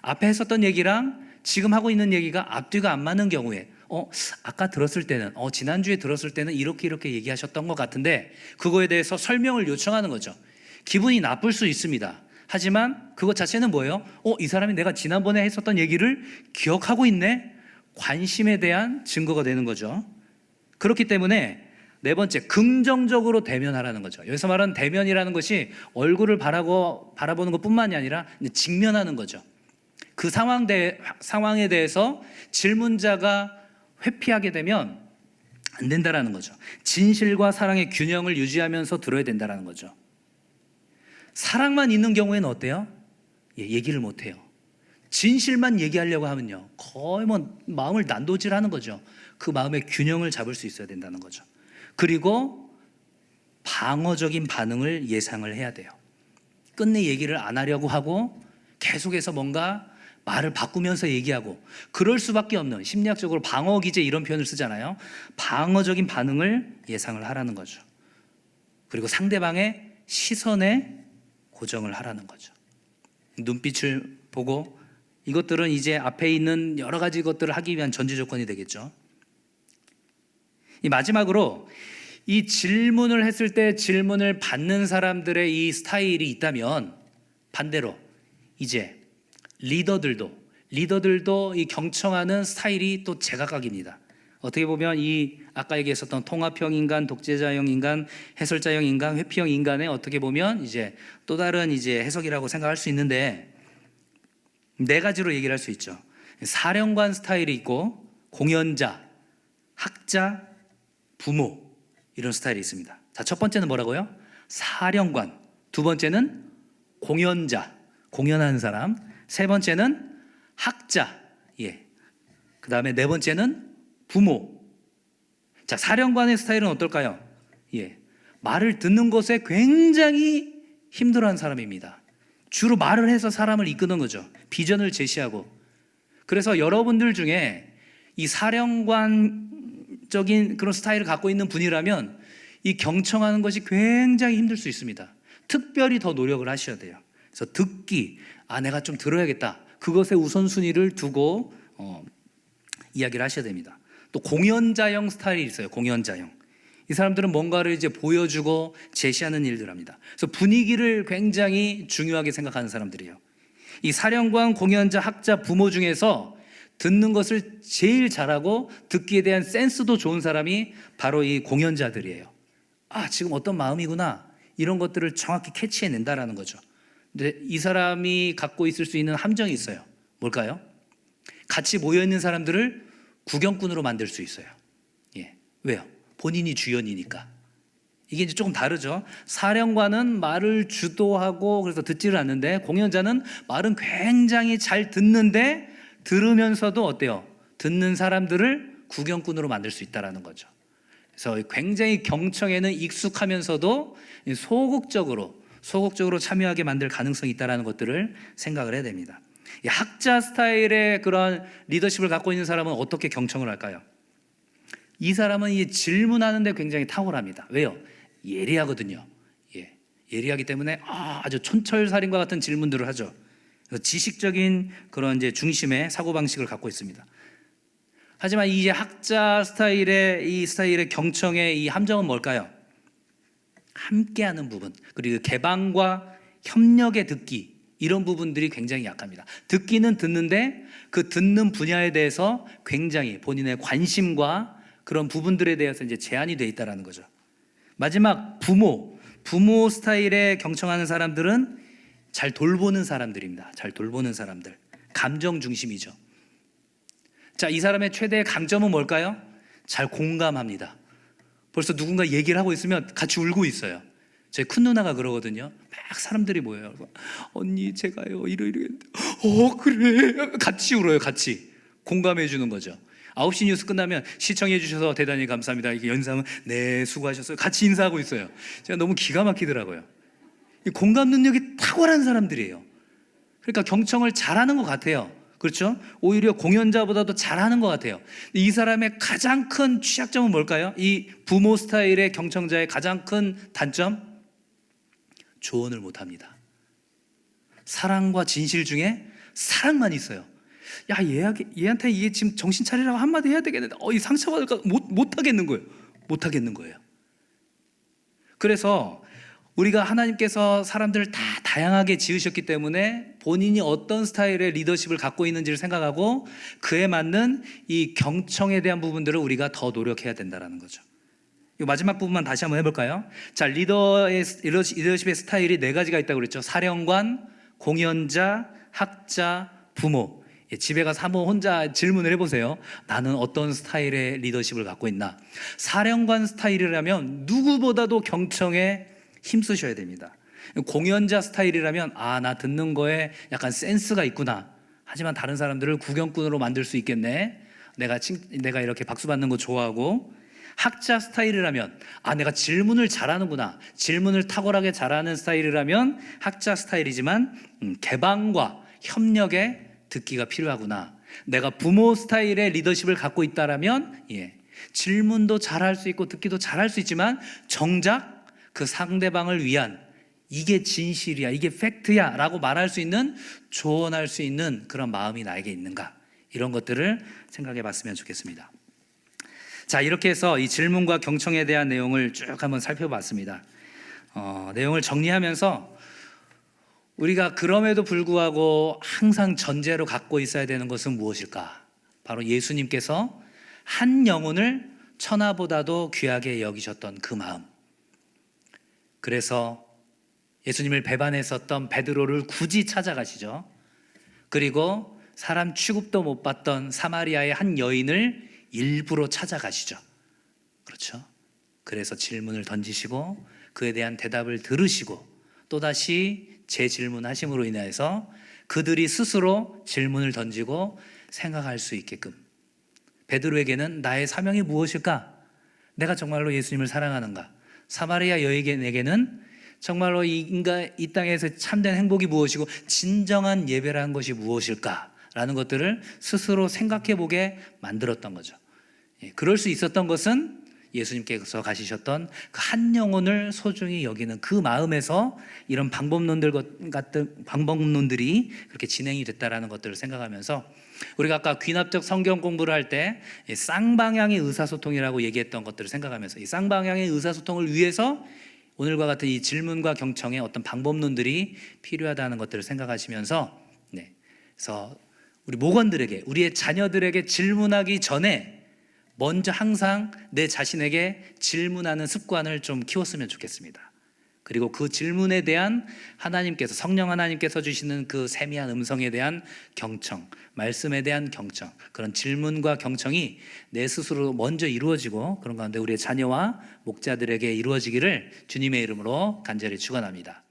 앞에 했었던 얘기랑 지금 하고 있는 얘기가 앞뒤가 안 맞는 경우에 아까 들었을 때는 지난주에 들었을 때는 이렇게 얘기하셨던 것 같은데, 그거에 대해서 설명을 요청하는 거죠. 기분이 나쁠 수 있습니다. 하지만 그것 자체는 뭐예요? 이 사람이 내가 지난번에 했었던 얘기를 기억하고 있네? 관심에 대한 증거가 되는 거죠. 그렇기 때문에 네 번째, 긍정적으로 대면하라는 거죠. 여기서 말하는 대면이라는 것이 얼굴을 바라보는 것뿐만이 아니라 직면하는 거죠. 그 상황에 대해서 질문자가 회피하게 되면 안 된다라는 거죠. 진실과 사랑의 균형을 유지하면서 들어야 된다라는 거죠. 사랑만 있는 경우에는 어때요? 얘기를 못 해요. 진실만 얘기하려고 하면요, 거의 마음을 난도질하는 거죠. 그 마음의 균형을 잡을 수 있어야 된다는 거죠. 그리고 방어적인 반응을 예상을 해야 돼요. 끝내 얘기를 안 하려고 하고 계속해서 뭔가 말을 바꾸면서 얘기하고, 그럴 수밖에 없는, 심리학적으로 방어 기제 이런 표현을 쓰잖아요. 방어적인 반응을 예상을 하라는 거죠. 그리고 상대방의 시선에 고정을 하라는 거죠. 눈빛을 보고, 이것들은 이제 앞에 있는 여러 가지 것들을 하기 위한 전제 조건이 되겠죠. 이 마지막으로, 이 질문을 했을 때 질문을 받는 사람들의 이 스타일이 있다면, 반대로 이제 리더들도 이 경청하는 스타일이 또 제각각입니다. 어떻게 보면 이 아까 얘기했었던 통합형 인간, 독재자형 인간, 해설자형 인간, 회피형 인간의 어떻게 보면 이제 또 다른 이제 해석이라고 생각할 수 있는데, 네 가지로 얘기를 할 수 있죠. 사령관 스타일이 있고, 공연자, 학자, 부모, 이런 스타일이 있습니다. 자, 첫 번째는 뭐라고요? 사령관. 두 번째는 공연자, 공연하는 사람. 세 번째는 학자. 그 다음에 네 번째는 부모. 자, 사령관의 스타일은 어떨까요? 말을 듣는 것에 굉장히 힘들어하는 사람입니다. 주로 말을 해서 사람을 이끄는 거죠. 비전을 제시하고. 그래서 여러분들 중에 이 사령관적인 그런 스타일을 갖고 있는 분이라면 이 경청하는 것이 굉장히 힘들 수 있습니다. 특별히 더 노력을 하셔야 돼요. 그래서 듣기, 내가 좀 들어야겠다, 그것에 우선순위를 두고 이야기를 하셔야 됩니다. 또 공연자형 스타일이 있어요. 공연자형. 이 사람들은 뭔가를 이제 보여주고 제시하는 일들을 합니다. 그래서 분위기를 굉장히 중요하게 생각하는 사람들이에요. 이 사령관, 공연자, 학자, 부모 중에서 듣는 것을 제일 잘하고 듣기에 대한 센스도 좋은 사람이 바로 이 공연자들이에요. 지금 어떤 마음이구나, 이런 것들을 정확히 캐치해낸다라는 거죠. 근데 이 사람이 갖고 있을 수 있는 함정이 있어요. 뭘까요? 같이 모여있는 사람들을 구경꾼으로 만들 수 있어요. 예. 왜요? 본인이 주연이니까. 이게 이제 조금 다르죠. 사령관은 말을 주도하고 그래서 듣지를 않는데, 공연자는 말은 굉장히 잘 듣는데 들으면서도 어때요? 듣는 사람들을 구경꾼으로 만들 수 있다는 거죠. 그래서 굉장히 경청에는 익숙하면서도 소극적으로 참여하게 만들 가능성이 있다는 것들을 생각을 해야 됩니다. 이 학자 스타일의 그런 리더십을 갖고 있는 사람은 어떻게 경청을 할까요? 이 사람은 이 질문하는데 굉장히 탁월합니다. 왜요? 예리하거든요. 예리하기 때문에 아주 촌철살인과 같은 질문들을 하죠. 지식적인 그런 이제 중심의 사고방식을 갖고 있습니다. 하지만 이제 학자 스타일의 경청의 이 함정은 뭘까요? 함께하는 부분, 그리고 개방과 협력의 듣기, 이런 부분들이 굉장히 약합니다. 듣기는 듣는데 그 듣는 분야에 대해서 굉장히 본인의 관심과 그런 부분들에 대해서 이제 제한이 되어 있다는 거죠. 마지막 부모 스타일의 경청하는 사람들은 잘 돌보는 사람들입니다. 잘 돌보는 사람들, 감정 중심이죠. 자, 이 사람의 최대의 강점은 뭘까요? 잘 공감합니다. 벌써 누군가 얘기를 하고 있으면 같이 울고 있어요. 저희 큰 누나가 그러거든요. 막 사람들이 모여요. 언니 제가요 이러이러했는데 그래, 같이 울어요. 같이 공감해 주는 거죠. 9시 뉴스 끝나면 시청해 주셔서 대단히 감사합니다. 이렇게 연상은 네 수고하셨어요. 같이 인사하고 있어요. 제가 너무 기가 막히더라고요. 이 공감 능력이 탁월한 사람들이에요. 그러니까 경청을 잘하는 것 같아요. 그렇죠? 오히려 공연자보다도 잘하는 것 같아요. 이 사람의 가장 큰 취약점은 뭘까요? 이 부모 스타일의 경청자의 가장 큰 단점? 조언을 못합니다. 사랑과 진실 중에 사랑만 있어요. 야, 얘한테 이게 지금 정신 차리라고 한마디 해야 되겠는데 이 상처받을까? 못하겠는 거예요. 못하겠는 거예요. 그래서 우리가 하나님께서 사람들을 다 다양하게 지으셨기 때문에 본인이 어떤 스타일의 리더십을 갖고 있는지를 생각하고 그에 맞는 이 경청에 대한 부분들을 우리가 더 노력해야 된다는 거죠. 이 마지막 부분만 다시 한번 해볼까요? 자, 리더십의 스타일이 4가지가 있다고 그랬죠. 사령관, 공연자, 학자, 부모. 집에 가서 한번 혼자 질문을 해보세요. 나는 어떤 스타일의 리더십을 갖고 있나? 사령관 스타일이라면 누구보다도 경청에 힘쓰셔야 됩니다. 공연자 스타일이라면 나 듣는 거에 약간 센스가 있구나. 하지만 다른 사람들을 구경꾼으로 만들 수 있겠네. 내가 이렇게 박수 받는 거 좋아하고. 학자 스타일이라면 내가 질문을 잘하는구나. 질문을 탁월하게 잘하는 스타일이라면 학자 스타일이지만 개방과 협력에 듣기가 필요하구나. 내가 부모 스타일의 리더십을 갖고 있다라면 질문도 잘할 수 있고 듣기도 잘할 수 있지만 정작 그 상대방을 위한 이게 진실이야, 이게 팩트야 라고 말할 수 있는, 조언할 수 있는 그런 마음이 나에게 있는가, 이런 것들을 생각해 봤으면 좋겠습니다. 자, 이렇게 해서 이 질문과 경청에 대한 내용을 쭉 한번 살펴봤습니다. 내용을 정리하면서 우리가 그럼에도 불구하고 항상 전제로 갖고 있어야 되는 것은 무엇일까? 바로 예수님께서 한 영혼을 천하보다도 귀하게 여기셨던 그 마음. 그래서 예수님을 배반했었던 베드로를 굳이 찾아가시죠. 그리고 사람 취급도 못 받던 사마리아의 한 여인을 일부러 찾아가시죠. 그렇죠? 그래서 질문을 던지시고 그에 대한 대답을 들으시고 또다시 재질문하심으로 인해서 그들이 스스로 질문을 던지고 생각할 수 있게끔, 베드로에게는 나의 사명이 무엇일까? 내가 정말로 예수님을 사랑하는가? 사마리아 여인에게는 정말로 이 땅에서 참된 행복이 무엇이고 진정한 예배라는 것이 무엇일까? 라는 것들을 스스로 생각해 보게 만들었던 거죠. 그럴 수 있었던 것은 예수님께서 가시셨던 그 한 영혼을 소중히 여기는 그 마음에서 이런 방법론들이 그렇게 진행이 됐다라는 것들을 생각하면서, 우리가 아까 귀납적 성경 공부를 할 때 쌍방향의 의사소통이라고 얘기했던 것들을 생각하면서 이 쌍방향의 의사소통을 위해서 오늘과 같은 이 질문과 경청의 어떤 방법론들이 필요하다는 것들을 생각하시면서, 그래서 우리 목원들에게, 우리의 자녀들에게 질문하기 전에 먼저 항상 내 자신에게 질문하는 습관을 좀 키웠으면 좋겠습니다. 그리고 그 질문에 대한 하나님께서, 성령 하나님께서 주시는 그 세미한 음성에 대한 경청, 말씀에 대한 경청, 그런 질문과 경청이 내 스스로 먼저 이루어지고 그런 가운데 우리의 자녀와 목자들에게 이루어지기를 주님의 이름으로 간절히 축원합니다.